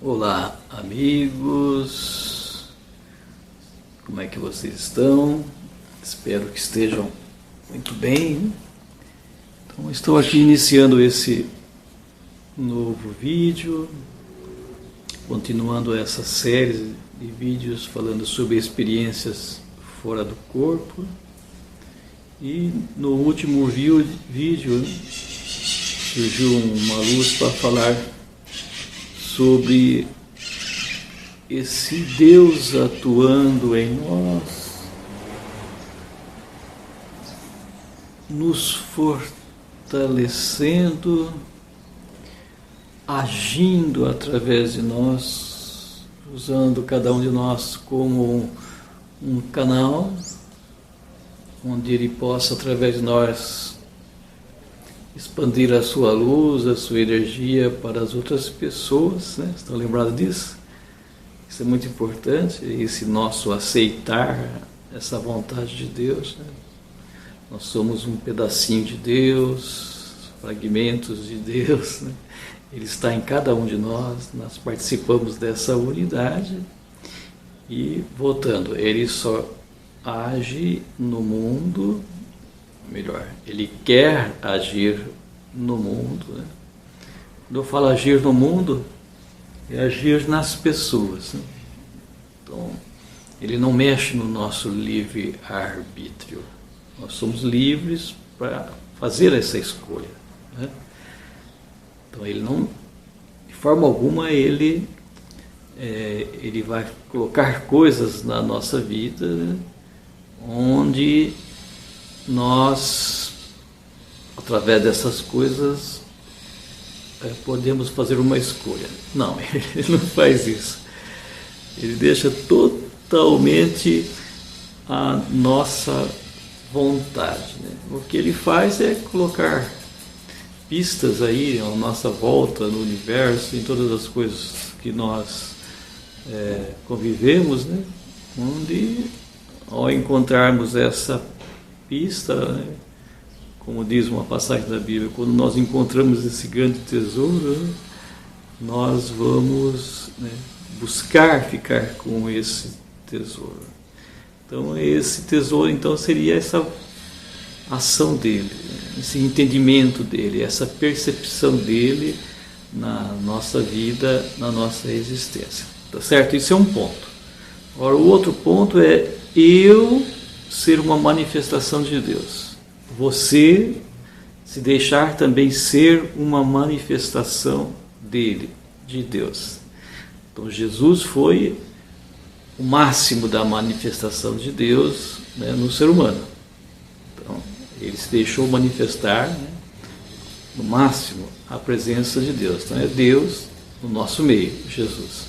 Olá, amigos, como é que vocês estão? Espero que estejam muito bem. Então, estou aqui iniciando esse novo vídeo, continuando essa série de vídeos falando sobre experiências fora do corpo. E no último vídeo surgiu uma luz para falar sobre esse Deus atuando em nós, nos fortalecendo, agindo através de nós, usando cada um de nós como um canal, onde Ele possa, através de nós, expandir a sua luz, a sua energia para as outras pessoas, né? Estão lembrados disso? Isso é muito importante, esse nosso aceitar essa vontade de Deus, né? Nós somos um pedacinho de Deus, fragmentos de Deus, né? Ele está em cada um de nós, nós participamos dessa unidade. E, voltando, Ele só age no mundo, melhor, Ele quer agir no mundo, né? Quando eu falo agir no mundo, é agir nas pessoas, né? Então, Ele não mexe no nosso livre-arbítrio. Nós somos livres para fazer essa escolha, né? Então, Ele não, de forma alguma, Ele vai colocar coisas na nossa vida, né, onde nós, através dessas coisas, podemos fazer uma escolha. Não, Ele não faz isso. Ele deixa totalmente a nossa vontade, né? O que Ele faz é colocar pistas aí à nossa volta, no universo, em todas as coisas que nós convivemos, né? Onde, ao encontrarmos essa pista, né, como diz uma passagem da Bíblia, quando nós encontramos esse grande tesouro, né, nós vamos, né, buscar ficar com esse tesouro. Então, esse tesouro então seria essa ação dele, né, esse entendimento dele, essa percepção dele na nossa vida, na nossa existência. Tá certo? Isso é um ponto. Agora, o outro ponto é eu ser uma manifestação de Deus. Você se deixar também ser uma manifestação dele, de Deus. Então, Jesus foi o máximo da manifestação de Deus, né, no ser humano. Então, ele se deixou manifestar, né, no máximo a presença de Deus. Então, é Deus no nosso meio, Jesus.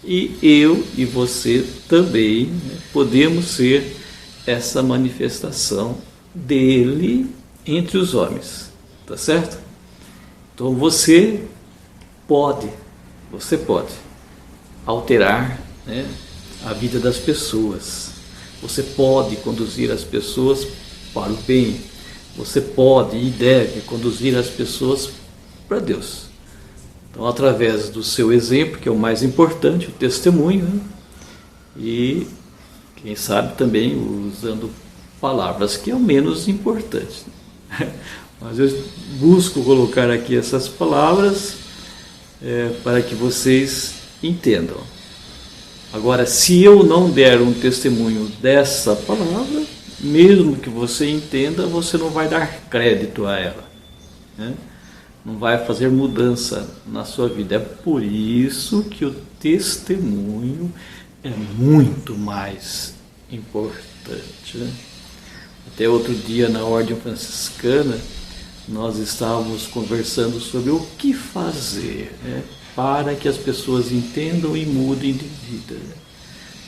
E eu e você também, né, podemos ser essa manifestação dele entre os homens, tá certo? Então você pode alterar, né, a vida das pessoas, você pode conduzir as pessoas para o bem, você pode e deve conduzir as pessoas para Deus. Então, através do seu exemplo, que é o mais importante, o testemunho, né, e quem sabe também usando palavras, que é o menos importante. Mas eu busco colocar aqui essas palavras para que vocês entendam. Agora, se eu não der um testemunho dessa palavra, mesmo que você entenda, você não vai dar crédito a ela, né? Não vai fazer mudança na sua vida. É por isso que o testemunho é muito mais importante, né? Até outro dia, na Ordem Franciscana, nós estávamos conversando sobre o que fazer, né, para que as pessoas entendam e mudem de vida.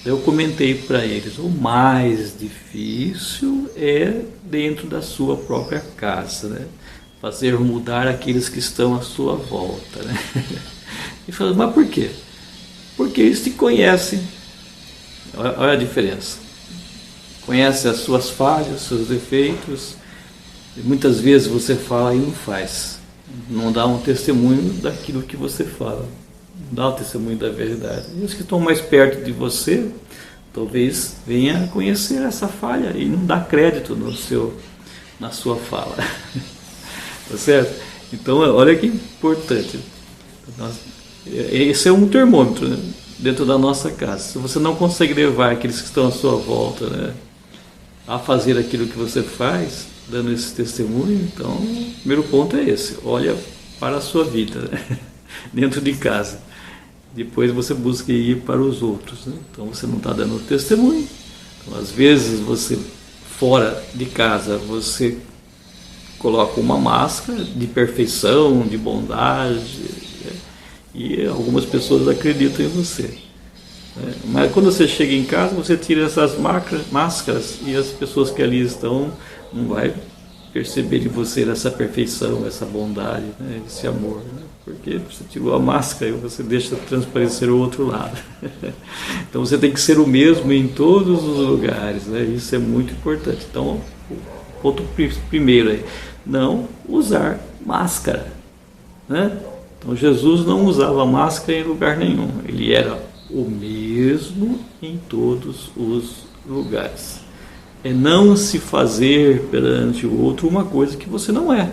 Eu comentei para eles, o mais difícil é dentro da sua própria casa, né? Fazer mudar aqueles que estão à sua volta, né? E falou, mas por quê? Porque eles te conhecem. Olha a diferença. Conhece as suas falhas, os seus defeitos. E muitas vezes você fala e não faz. Não dá um testemunho daquilo que você fala. dá o testemunho da verdade. E os que estão mais perto de você, talvez venha conhecer essa falha e não dá crédito na sua fala. Tá certo? Então, olha que importante. Esse é um termômetro, né, dentro da nossa casa. Se você não consegue levar aqueles que estão à sua volta, né, a fazer aquilo que você faz, dando esse testemunho, então o primeiro ponto é esse: olha para a sua vida, né, dentro de casa. Depois você busca ir para os outros, né? Então você não está dando testemunho. Então, às vezes você, fora de casa, você coloca uma máscara de perfeição, de bondade, né? E algumas pessoas acreditam em você. Mas quando você chega em casa, você tira essas máscaras e as pessoas que ali estão não vai perceber em você essa perfeição, essa bondade, né? Esse amor, né? Porque você tirou a máscara e você deixa transparecer o outro lado. Então você tem que ser o mesmo em todos os lugares, né? Isso é muito importante. Então, o ponto primeiro é não usar máscara, né? Então Jesus não usava máscara em lugar nenhum, ele era o mesmo em todos os lugares. É não se fazer perante o outro uma coisa que você não é.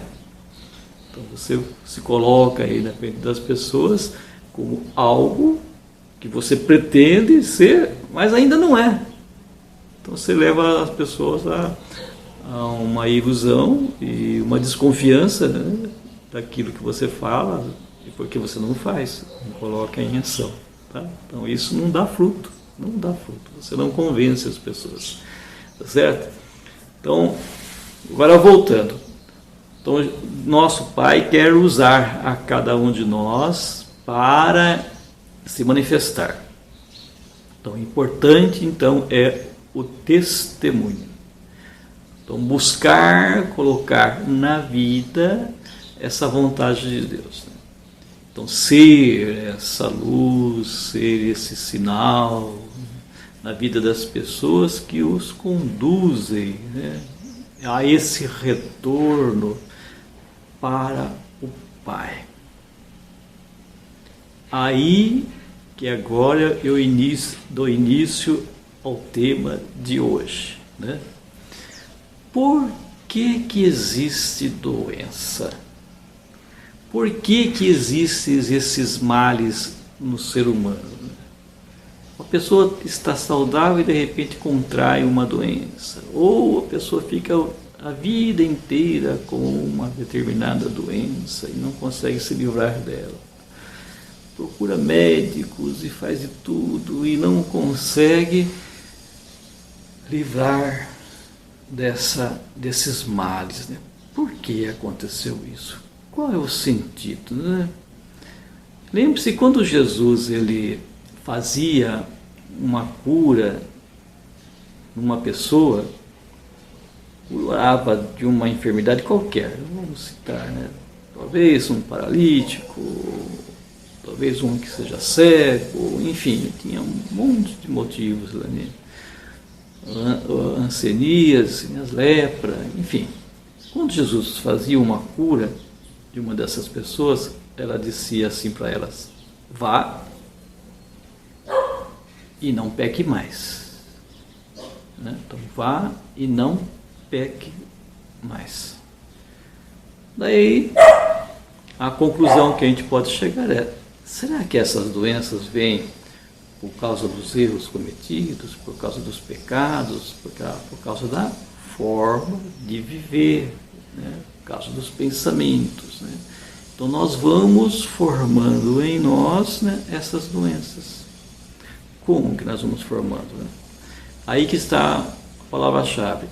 Então você se coloca aí na frente das pessoas como algo que você pretende ser, mas ainda não é. Então você leva as pessoas a uma ilusão e uma desconfiança, né, daquilo que você fala, porque você não faz, não coloca em ação. Tá? Então isso não dá fruto, você não convence as pessoas, tá certo? Então, agora voltando, então nosso Pai quer usar a cada um de nós para se manifestar. Então, importante então é o testemunho. Então, buscar colocar na vida essa vontade de Deus. Então, ser essa luz, ser esse sinal na vida das pessoas que os conduzem, né, a esse retorno para o Pai. Aí que agora eu dou início ao tema de hoje, né? Por que existe doença? Por que existem esses males no ser humano? Uma pessoa está saudável e de repente contrai uma doença, ou a pessoa fica a vida inteira com uma determinada doença e não consegue se livrar dela. Procura médicos e faz de tudo e não consegue livrar desses males, né? Por que aconteceu isso? Qual é o sentido, né? Lembre-se, quando Jesus ele fazia uma cura numa pessoa, curava de uma enfermidade qualquer, vamos citar, né? Talvez um paralítico, talvez um que seja cego, enfim, tinha um monte de motivos lá, né? Ancenias, as lepra, enfim. Quando Jesus fazia uma cura de uma dessas pessoas, ela dizia assim para elas: vá e não peque mais, né? Então vá e não peque mais. Daí a conclusão que a gente pode chegar é: será que essas doenças vêm por causa dos erros cometidos, por causa dos pecados, por causa da forma de viver, né? Por causa dos pensamentos, né? Então nós vamos formando em nós, né, essas doenças. Como que nós vamos formando, né? Aí que está a palavra-chave: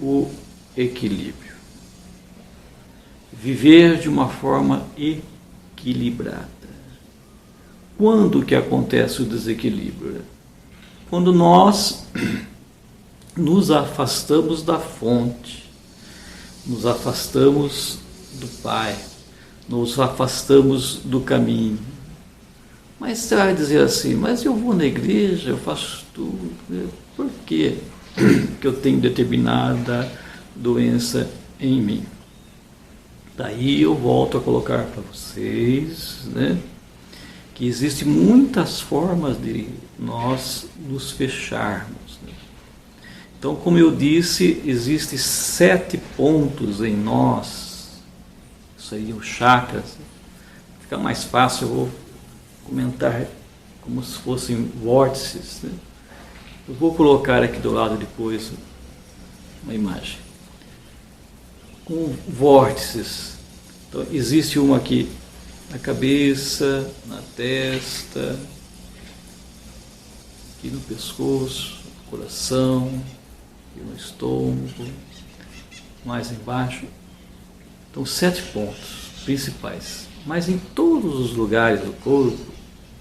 o equilíbrio. Viver de uma forma equilibrada. Quando que acontece o desequilíbrio? Quando nós nos afastamos da fonte, nos afastamos do Pai, nos afastamos do caminho. Mas você vai dizer assim: mas eu vou na igreja, eu faço tudo, por quê que eu tenho determinada doença em mim? Daí eu volto a colocar para vocês, né, que existem muitas formas de nós nos fecharmos, né? Então, como eu disse, existem 7 pontos em nós. Isso aí, os chakras. Fica mais fácil, eu vou comentar como se fossem vórtices, né? Eu vou colocar aqui do lado depois uma imagem com vórtices. Então, existe uma aqui na cabeça, na testa, aqui no pescoço, no coração, aqui no estômago, mais embaixo. Então, 7 pontos principais. Mas em todos os lugares do corpo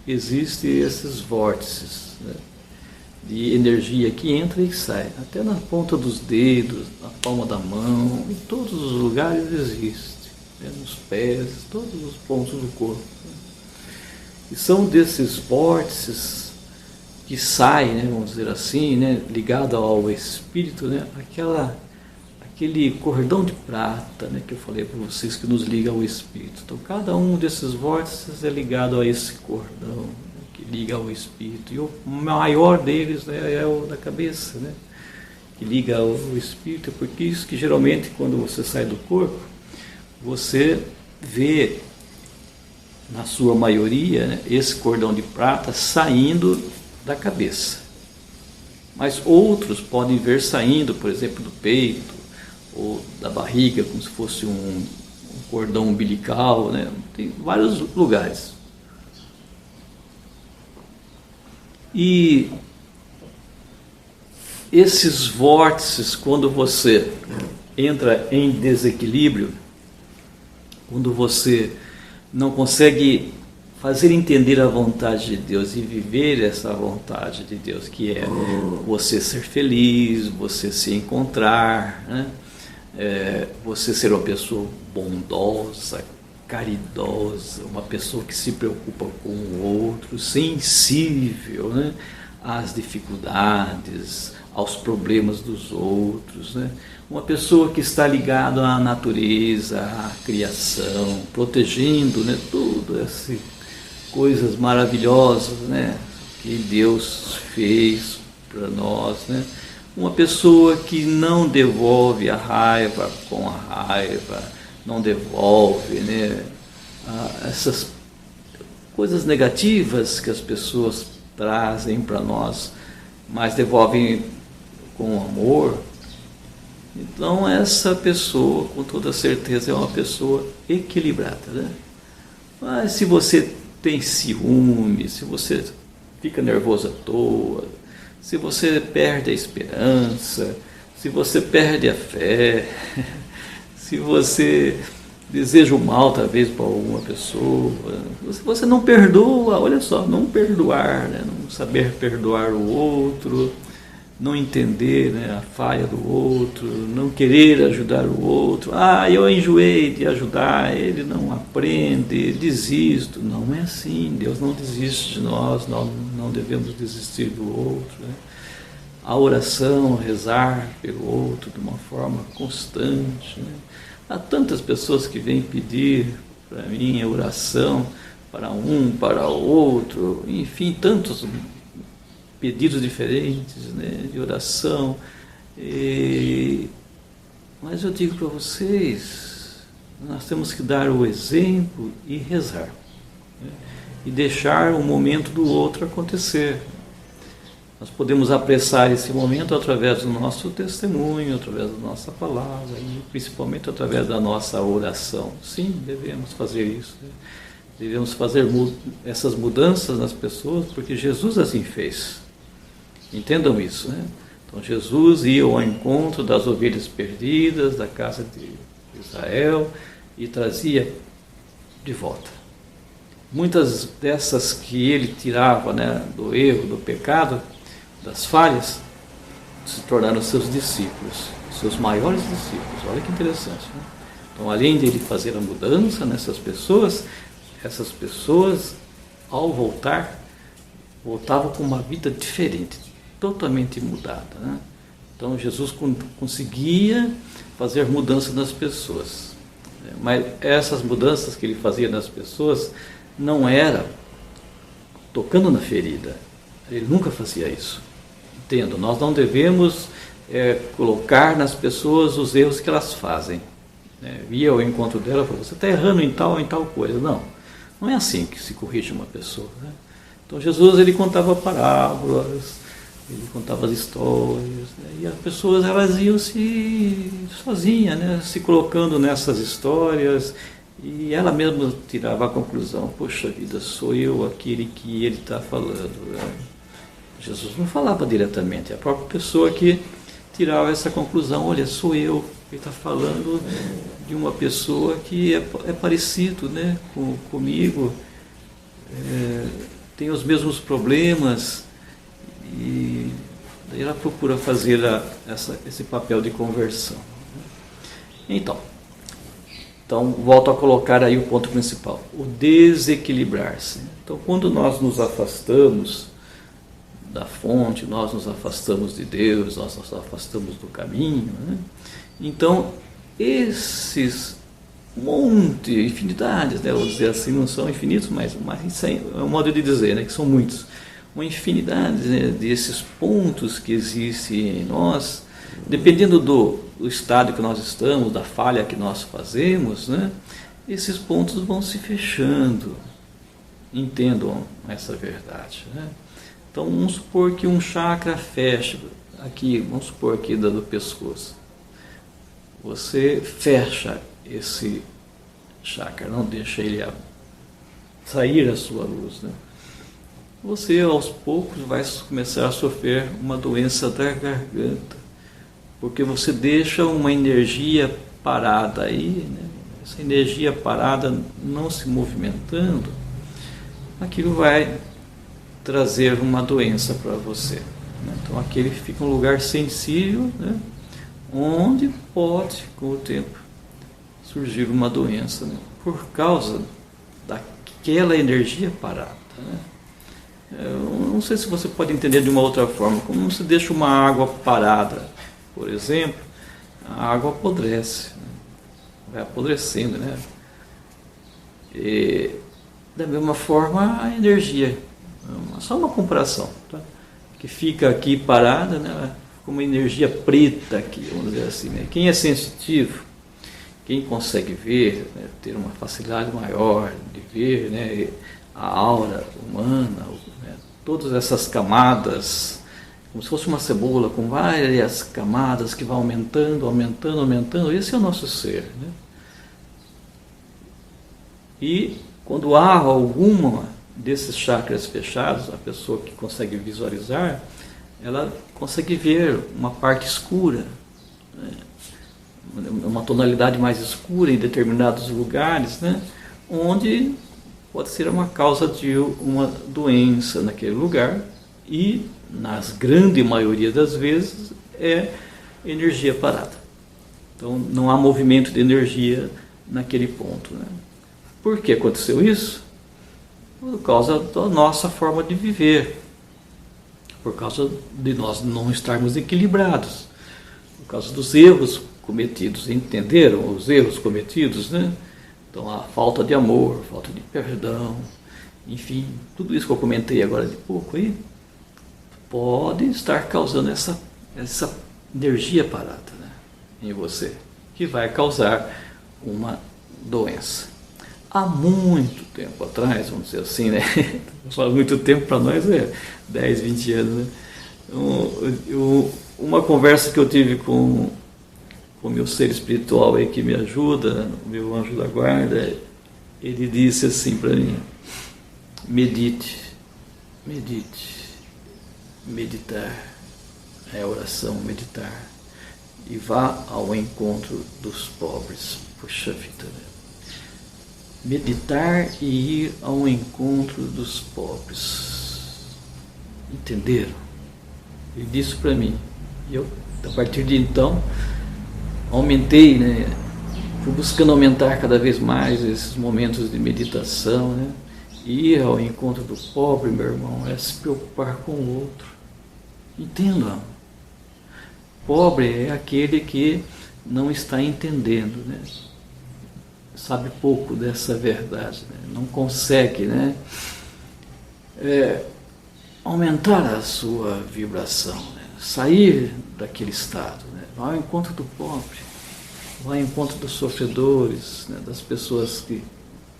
existem esses vórtices, né, de energia que entra e sai. Até na ponta dos dedos, na palma da mão, em todos os lugares existe, né, nos pés, todos os pontos do corpo. E são desses vórtices que saem, né, vamos dizer assim, né, ligado ao espírito, né, aquele cordão de prata, né, que eu falei para vocês, que nos liga ao espírito. Então, cada um desses vórtices é ligado a esse cordão, né, que liga ao espírito. E o maior deles, né, é o da cabeça, né, que liga ao espírito, porque isso que geralmente, quando você sai do corpo, você vê, na sua maioria, né, esse cordão de prata saindo da cabeça. Mas outros podem ver saindo, por exemplo, do peito, ou da barriga, como se fosse um cordão umbilical, né? Tem vários lugares. E esses vórtices, quando você entra em desequilíbrio, quando você não consegue fazer entender a vontade de Deus e viver essa vontade de Deus, que é você ser feliz, você se encontrar, né? Você ser uma pessoa bondosa, caridosa, uma pessoa que se preocupa com o outro, sensível, né, às dificuldades, aos problemas dos outros, né? Uma pessoa que está ligada à natureza, à criação, protegendo, né, tudo essas coisas maravilhosas, né, que Deus fez para nós, né? Uma pessoa que não devolve a raiva com a raiva, não devolve, né, essas coisas negativas que as pessoas trazem para nós, mas devolvem com amor. Então, essa pessoa, com toda certeza, é uma pessoa equilibrada, né? Mas se você tem ciúme, se você fica nervoso à toa, se você perde a esperança, se você perde a fé, se você deseja o mal, talvez, para alguma pessoa, se você não perdoa, olha só, não perdoar, né? Não saber perdoar o outro, não entender, né, a falha do outro, não querer ajudar o outro. Eu enjoei de ajudar, ele não aprende, desisto. Não é assim, Deus não desiste de nós, não devemos desistir do outro, né? A oração, rezar pelo outro de uma forma constante, né? Há tantas pessoas que vêm pedir para mim a oração para um, para o outro, enfim, tantos pedidos diferentes, né, de oração. Mas eu digo para vocês, nós temos que dar o exemplo e rezar, né, e deixar o momento do outro acontecer. Nós podemos apressar esse momento através do nosso testemunho, através da nossa palavra e principalmente através da nossa oração. Sim, devemos fazer isso, né? Devemos fazer essas mudanças nas pessoas porque Jesus assim fez. Entendam isso, né? Então Jesus ia ao encontro das ovelhas perdidas da casa de Israel e trazia de volta. Muitas dessas que ele tirava, né, do erro, do pecado, das falhas, se tornaram seus discípulos, seus maiores discípulos. Olha que interessante, né? Então, além de ele fazer a mudança nessas pessoas, essas pessoas, ao voltar, voltavam com uma vida diferente, totalmente mudada, né? Então Jesus conseguia fazer mudança nas pessoas, mas essas mudanças que ele fazia nas pessoas não era tocando na ferida. Ele nunca fazia isso. Entendo, nós não devemos colocar nas pessoas os erros que elas fazem. Ia ao encontro dela e falou, você está errando em tal coisa. Não, não é assim que se corrige uma pessoa. Né? Então Jesus, ele contava parábolas, ele contava as histórias, né? E as pessoas, elas iam se sozinhas, né? Se colocando nessas histórias, e ela mesma tirava a conclusão, poxa vida, sou eu aquele que ele está falando. Né? Jesus não falava diretamente, é a própria pessoa que tirava essa conclusão, olha, sou eu, ele está falando de uma pessoa que é parecido, né, comigo, tem os mesmos problemas, e daí ela procura fazer esse papel de conversão. Então, volto a colocar aí o ponto principal, o desequilibrar-se. Então, quando nós nos afastamos da fonte, nós nos afastamos de Deus, nós nos afastamos do caminho, né? Então, esses infinidades, né? Vou dizer assim, não são infinitos, mas isso é um modo de dizer, né? Que são muitos. Uma infinidade, né, desses pontos que existem em nós, dependendo do estado que nós estamos, da falha que nós fazemos, né? Esses pontos vão se fechando. Entendam essa verdade, né? Então, vamos supor que um chakra fecha aqui, vamos supor aqui do pescoço. Você fecha esse chakra, não deixa ele sair a sua luz, né? Você, aos poucos, vai começar a sofrer uma doença da garganta, porque você deixa uma energia parada aí, né? Essa energia parada não se movimentando, aquilo vai trazer uma doença para você. Né? Então, aquele fica um lugar sensível, né? Onde pode, com o tempo, surgir uma doença, né? Por causa daquela energia parada. Né? Eu não sei se você pode entender de uma outra forma. Como se deixa uma água parada, por exemplo, a água apodrece, né? Vai apodrecendo, né? E, da mesma forma, a energia, só uma comparação, tá? Que fica aqui parada, né? Com uma energia preta aqui, vamos dizer assim, né? Quem é sensitivo, quem consegue ver, né? Ter uma facilidade maior de ver, né? A aura humana, né? Todas essas camadas, como se fosse uma cebola com várias camadas que vão aumentando, aumentando, aumentando, esse é o nosso ser, né? E quando há alguma desses chakras fechados, a pessoa que consegue visualizar, ela consegue ver uma parte escura, né? Uma tonalidade mais escura em determinados lugares, né? Onde pode ser uma causa de uma doença naquele lugar, e, nas grande maioria das vezes, é energia parada. Então, não há movimento de energia naquele ponto, né? Por que aconteceu isso? Por causa da nossa forma de viver, por causa de nós não estarmos equilibrados, por causa dos erros cometidos. Entenderam os erros cometidos, né? Então, a falta de amor, falta de perdão, enfim, tudo isso que eu comentei agora de pouco aí, pode estar causando essa energia parada, né, em você, que vai causar uma doença. Há muito tempo atrás, vamos dizer assim, né? Muito tempo para nós é 10, 20 anos, né? Uma conversa que eu tive com o meu ser espiritual aí que me ajuda, o meu anjo da guarda, ele disse assim para mim: medite, medite, meditar, é oração, meditar, e vá ao encontro dos pobres. Puxa vida, né? Meditar e ir ao encontro dos pobres. Entenderam? Ele disse para mim. E eu, a partir de então, aumentei, né? Fui buscando aumentar cada vez mais esses momentos de meditação, né? E ir ao encontro do pobre, meu irmão, é se preocupar com o outro. Entendam? Pobre é aquele que não está entendendo, né? Sabe pouco dessa verdade, né? Não consegue, né, aumentar a sua vibração, né? Sair daquele estado, né? Vai ao encontro do pobre, vai ao encontro dos sofredores, né? Das pessoas que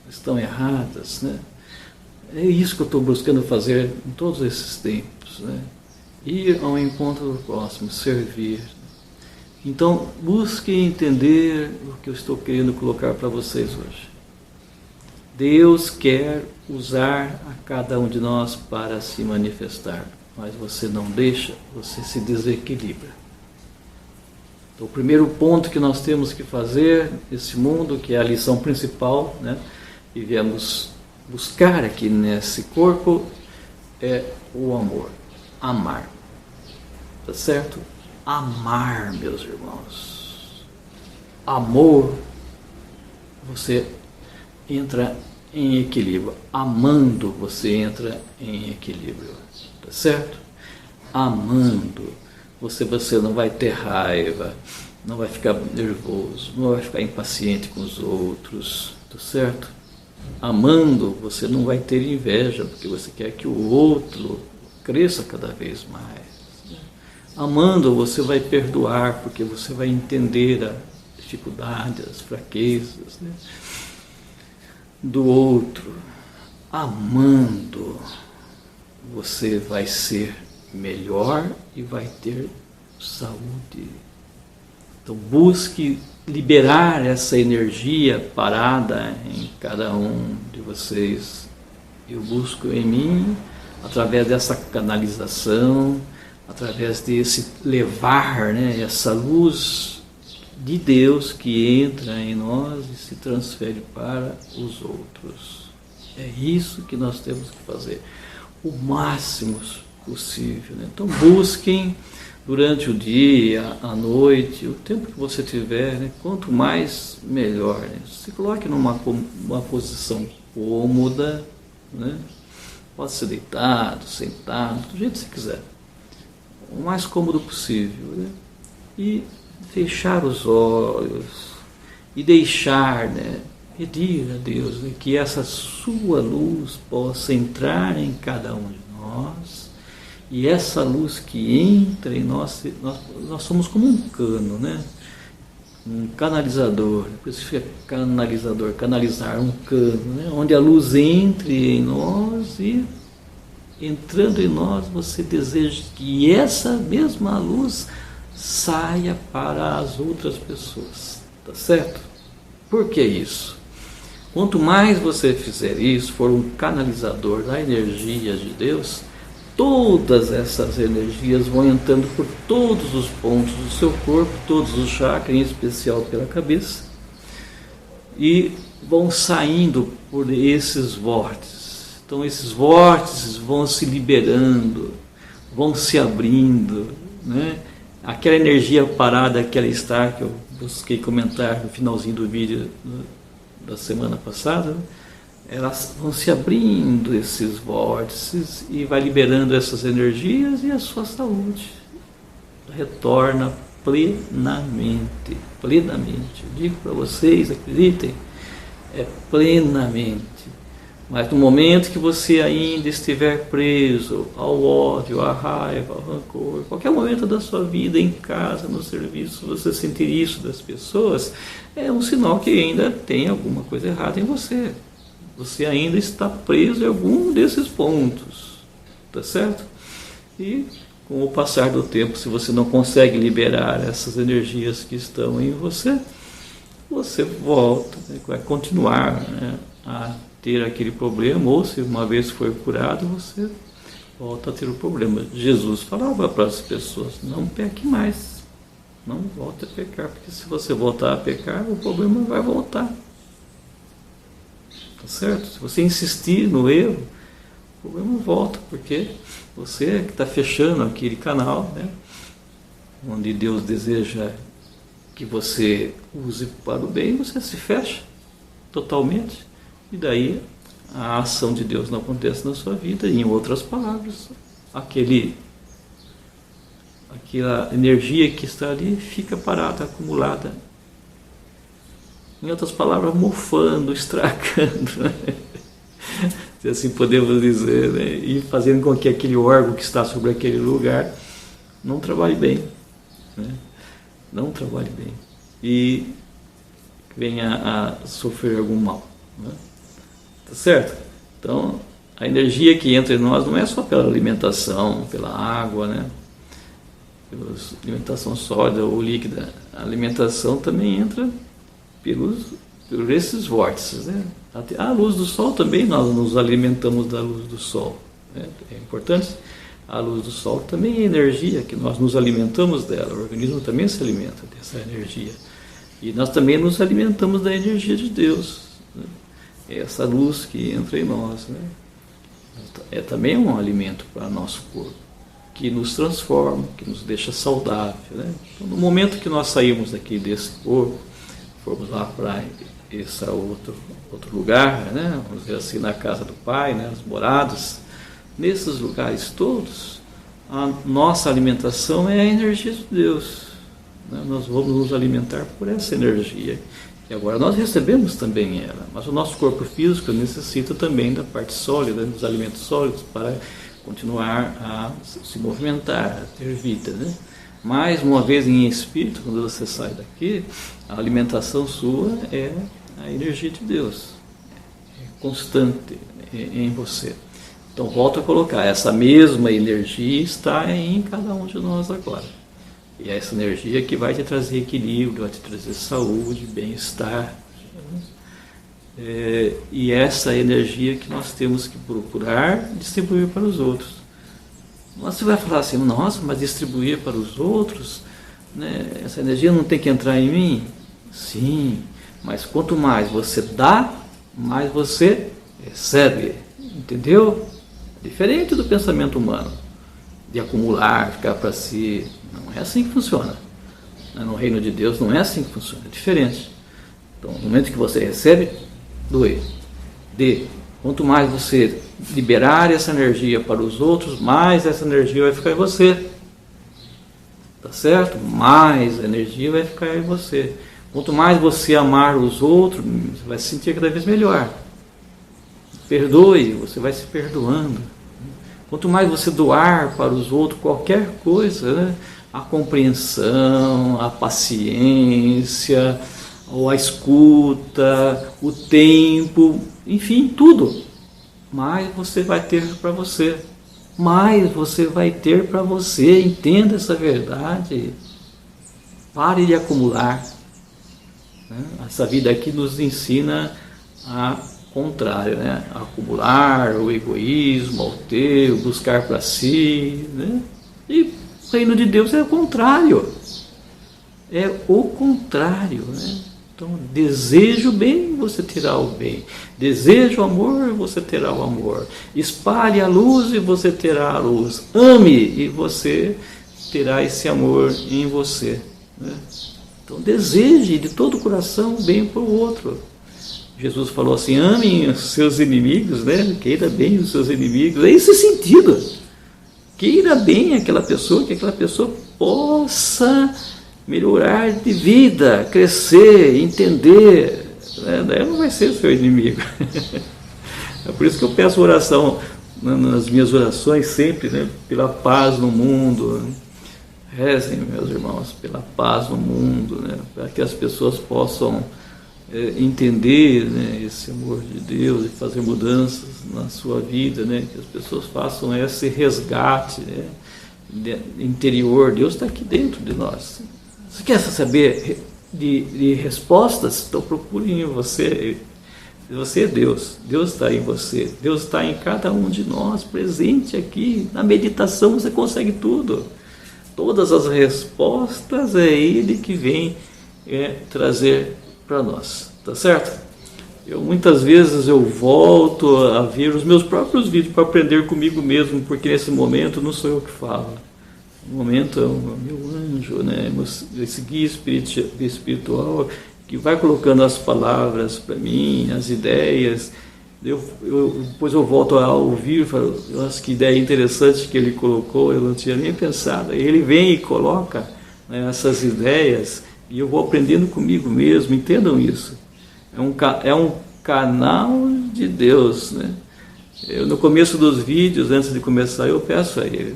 estão erradas, né? É isso que eu estou buscando fazer em todos esses tempos, né? Ir ao encontro do próximo, servir. Então, busque entender o que eu estou querendo colocar para vocês hoje. Deus quer usar a cada um de nós para se manifestar, mas você não deixa, você se desequilibra. Então, o primeiro ponto que nós temos que fazer nesse mundo, que é a lição principal, né, e viemos buscar aqui nesse corpo, é o amor. Amar. Tá certo? Amar, meus irmãos. Amor, você entra em equilíbrio. Amando, você entra em equilíbrio. Tá certo? Amando, você não vai ter raiva, não vai ficar nervoso, não vai ficar impaciente com os outros. Tá certo? Amando, você não vai ter inveja, porque você quer que o outro cresça cada vez mais. Amando, você vai perdoar, porque você vai entender a dificuldade, as fraquezas, né, do outro. Amando, você vai ser melhor e vai ter saúde. Então busque liberar essa energia parada em cada um de vocês. Eu busco em mim, através dessa canalização, através desse levar, né, essa luz de Deus que entra em nós e se transfere para os outros. É isso que nós temos que fazer, o máximo possível, né? Então busquem durante o dia, à noite, o tempo que você tiver, né? Quanto mais, melhor, né? Se coloque numa posição cômoda, né? Pode ser deitado, sentado, do jeito que você quiser, o mais cômodo possível, né? E fechar os olhos e deixar, né, pedir a Deus, né, que essa sua luz possa entrar em cada um de nós, e essa luz que entra em nós, nós somos como um cano, né? Um canalizador, por isso fica canalizador, canalizar um cano, né? Onde a luz entre em nós e entrando em nós, você deseja que essa mesma luz saia para as outras pessoas, tá certo? Por que isso? Quanto mais você fizer isso, for um canalizador da energia de Deus, todas essas energias vão entrando por todos os pontos do seu corpo, todos os chakras, em especial pela cabeça, e vão saindo por esses vórtices. Então esses vórtices vão se liberando, vão se abrindo, né? Aquela energia parada que ela está, que eu busquei comentar no finalzinho do vídeo da semana passada, né? Elas vão se abrindo, esses vórtices, e vai liberando essas energias, e a sua saúde retorna plenamente, plenamente. Eu digo para vocês, acreditem, é plenamente. Mas no momento que você ainda estiver preso ao ódio, à raiva, ao rancor, qualquer momento da sua vida, em casa, no serviço, você sentir isso das pessoas, é um sinal que ainda tem alguma coisa errada em você. Você ainda está preso em algum desses pontos, tá certo? E com o passar do tempo, se você não consegue liberar essas energias que estão em você, você volta, né, vai continuar, né, a ter aquele problema, ou se uma vez for curado, você volta a ter o problema. Jesus falava para as pessoas, não peque mais, não volte a pecar, porque se você voltar a pecar, o problema vai voltar. Tá certo? Se você insistir no erro, o problema volta, porque você é que está fechando aquele canal, né, onde Deus deseja que você use para o bem, você se fecha totalmente, e daí a ação de Deus não acontece na sua vida. Em outras palavras, aquela energia que está ali fica parada, acumulada. Em outras palavras, mofando, estragando, né? se assim podemos dizer, né? E fazendo com que aquele órgão que está sobre aquele lugar não trabalhe bem, né? Não trabalhe bem e venha a sofrer algum mal, né? Tá certo? Então, a energia que entra em nós não é só pela alimentação, pela água, né? Pela alimentação sólida ou líquida. A alimentação também entra por esses vórtices, né? Até a luz do sol também, nós nos alimentamos da luz do sol, né? É importante. A luz do sol também é energia, que nós nos alimentamos dela. O organismo também se alimenta dessa energia. E nós também nos alimentamos da energia de Deus, né? Essa luz que entra em nós, né? É também um alimento para nosso corpo, que nos transforma, que nos deixa saudável, né? Então, no momento que nós saímos aqui desse corpo, formos lá para esse outro lugar, né? Vamos dizer assim, na casa do Pai, né? As moradas, nesses lugares todos, a nossa alimentação é a energia de Deus, né? Nós vamos nos alimentar por essa energia. E agora nós recebemos também ela, mas o nosso corpo físico necessita também da parte sólida, dos alimentos sólidos, para continuar a se movimentar, a ter vida, né? Mais uma vez em espírito, quando você sai daqui, a alimentação sua é a energia de Deus, é constante em você. Então volto a colocar, essa mesma energia está em cada um de nós agora. E é essa energia que vai te trazer equilíbrio, vai te trazer saúde, bem-estar. E essa energia que nós temos que procurar distribuir para os outros. Você vai falar assim, nossa, mas distribuir para os outros, né? Essa energia não tem que entrar em mim? Sim, mas quanto mais você dá, mais você recebe. Entendeu? Diferente do pensamento humano, de acumular, ficar para si. Não é assim que funciona. No reino de Deus não é assim que funciona, é diferente. Então, no momento que você recebe, doe, dê. Quanto mais você liberar essa energia para os outros, mais essa energia vai ficar em você. Tá certo? Mais energia vai ficar em você. Quanto mais você amar os outros, você vai se sentir cada vez melhor. Perdoe, você vai se perdoando. Quanto mais você doar para os outros qualquer coisa, né? A compreensão, a paciência, ou a escuta, o tempo, enfim, tudo, mais você vai ter para você. Mais você vai ter para você. Entenda essa verdade. Pare de acumular, né? Essa vida aqui nos ensina a contrário, né? A acumular, o egoísmo, o ter, o buscar para si, né? E o reino de Deus é o contrário. É o contrário, né? Então, deseja o bem, você terá o bem. Deseja o amor, você terá o amor. Espalhe a luz e você terá a luz. Ame e você terá esse amor em você, né? Então, deseje de todo o coração o bem para o outro. Jesus falou assim, amem os seus inimigos, né? Queira bem os seus inimigos. É esse sentido. Queira bem aquela pessoa, que aquela pessoa possa melhorar de vida, crescer, entender, né? Daí não vai ser o seu inimigo. É por isso que eu peço oração nas minhas orações sempre, né? Pela paz no mundo. Rezem, meus irmãos, pela paz no mundo, né? Para que as pessoas possam entender, né, esse amor de Deus e fazer mudanças na sua vida, né? Que as pessoas façam esse resgate, né, interior. Deus está aqui dentro de nós. Você quer saber de respostas? Então procure em você. Você é Deus. Deus está em você. Deus está em cada um de nós, presente aqui. Na meditação você consegue tudo. Todas as respostas é Ele que vem trazer para nós. Tá certo? Muitas vezes eu volto a ver os meus próprios vídeos para aprender comigo mesmo, porque nesse momento não sou eu que falo. No momento é o meu anjo, né? Esse guia espiritual que vai colocando as palavras para mim, as ideias. Depois eu volto a ouvir e falo, nossa, que ideia interessante que ele colocou, eu não tinha nem pensado. Ele vem e coloca, né, essas ideias e eu vou aprendendo comigo mesmo. Entendam isso. É um canal de Deus, né? No começo dos vídeos, antes de começar, eu peço a ele,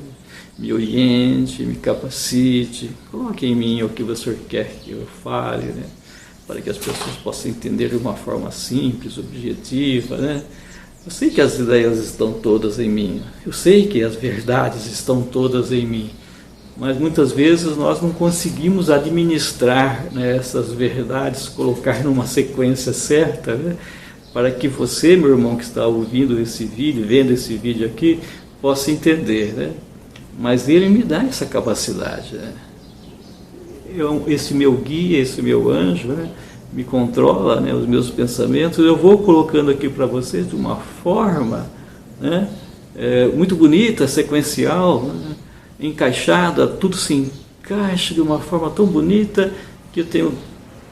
me oriente, me capacite, coloque em mim o que você quer que eu fale, né? Para que as pessoas possam entender de uma forma simples, objetiva, né? Eu sei que as ideias estão todas em mim, eu sei que as verdades estão todas em mim, mas muitas vezes nós não conseguimos administrar, né, essas verdades, colocar numa sequência certa, né? Para que você, meu irmão, que está ouvindo esse vídeo, vendo esse vídeo aqui, possa entender, né? Mas ele me dá essa capacidade, né? Esse meu guia, esse meu anjo, né, me controla, né, os meus pensamentos. Eu vou colocando aqui para vocês de uma forma, né, muito bonita, sequencial, né, encaixada, tudo se encaixa de uma forma tão bonita que eu tenho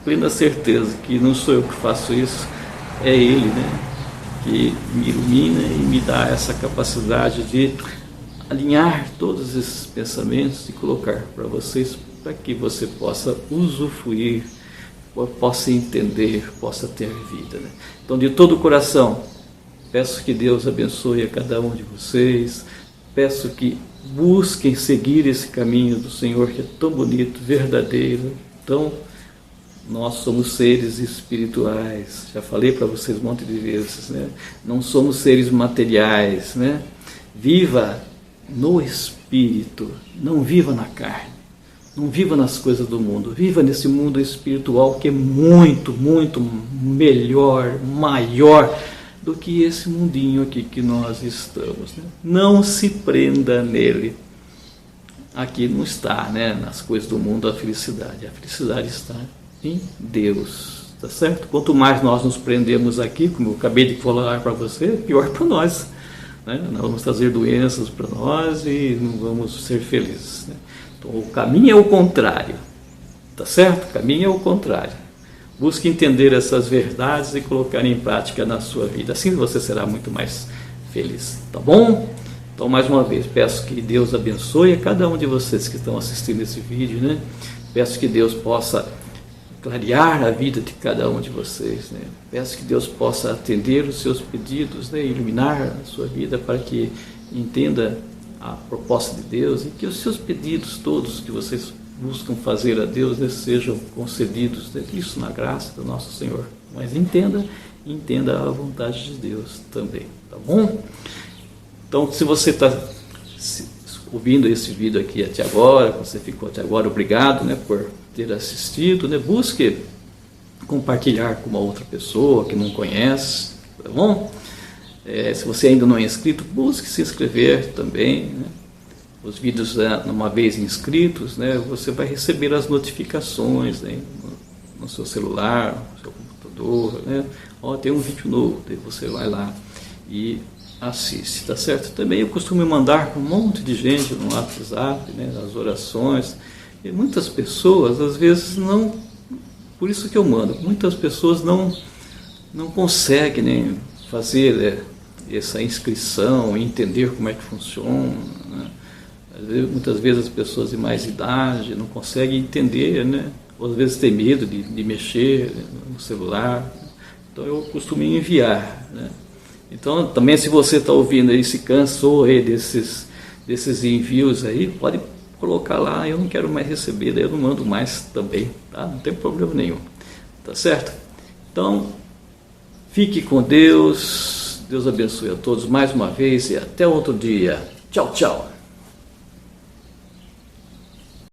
plena certeza que não sou eu que faço isso, é Ele, né, que me ilumina e me dá essa capacidade de alinhar todos esses pensamentos e colocar para vocês, para que você possa usufruir, possa entender, possa ter vida, né? Então, de todo o coração, peço que Deus abençoe a cada um de vocês, peço que busquem seguir esse caminho do Senhor, que é tão bonito, verdadeiro. Então, nós somos seres espirituais, já falei para vocês um monte de vezes, né? Não somos seres materiais, né? Viva no Espírito, não viva na carne, não viva nas coisas do mundo, viva nesse mundo espiritual que é muito, muito melhor, maior do que esse mundinho aqui que nós estamos, né? Não se prenda nele. Aqui não está, né, nas coisas do mundo a felicidade está em Deus, tá certo? Quanto mais nós nos prendemos aqui, como eu acabei de falar para você, pior para nós, né? Nós vamos trazer doenças para nós e não vamos ser felizes, né? Então, o caminho é o contrário, tá certo? O caminho é o contrário. Busque entender essas verdades e colocar em prática na sua vida, assim você será muito mais feliz, tá bom? Então, mais uma vez, peço que Deus abençoe a cada um de vocês que estão assistindo esse vídeo, né? Peço que Deus possa clarear a vida de cada um de vocês, né? Peço que Deus possa atender os seus pedidos, né? Iluminar a sua vida para que entenda a proposta de Deus e que os seus pedidos todos que vocês buscam fazer a Deus, né, sejam concedidos, né? Isso na graça do nosso Senhor. Mas entenda a vontade de Deus também, tá bom? Então, se você está ouvindo esse vídeo aqui até agora, você ficou até agora, obrigado, né, por ter assistido, né? Busque compartilhar com uma outra pessoa que não conhece, tá bom? Se você ainda não é inscrito, busque se inscrever também, né? Os vídeos, uma vez inscritos, né, você vai receber as notificações, né, no seu celular, no seu computador, né? Ó, tem um vídeo novo, daí você vai lá e assiste, tá certo? Também eu costumo mandar para um monte de gente no WhatsApp, né, as orações, e muitas pessoas, às vezes, não, por isso que eu mando, muitas pessoas não conseguem, né, fazer essa inscrição, entender como é que funciona, né? Muitas vezes as pessoas de mais idade não conseguem entender, né? Ou às vezes tem medo de mexer no celular, então eu costumo enviar, né? Então, também, se você está ouvindo aí, se cansou aí desses envios aí, pode colocar lá, eu não quero mais receber, daí eu não mando mais também, tá? Não tem problema nenhum, tá certo? Então, fique com Deus, Deus abençoe a todos mais uma vez e até outro dia. Tchau, tchau.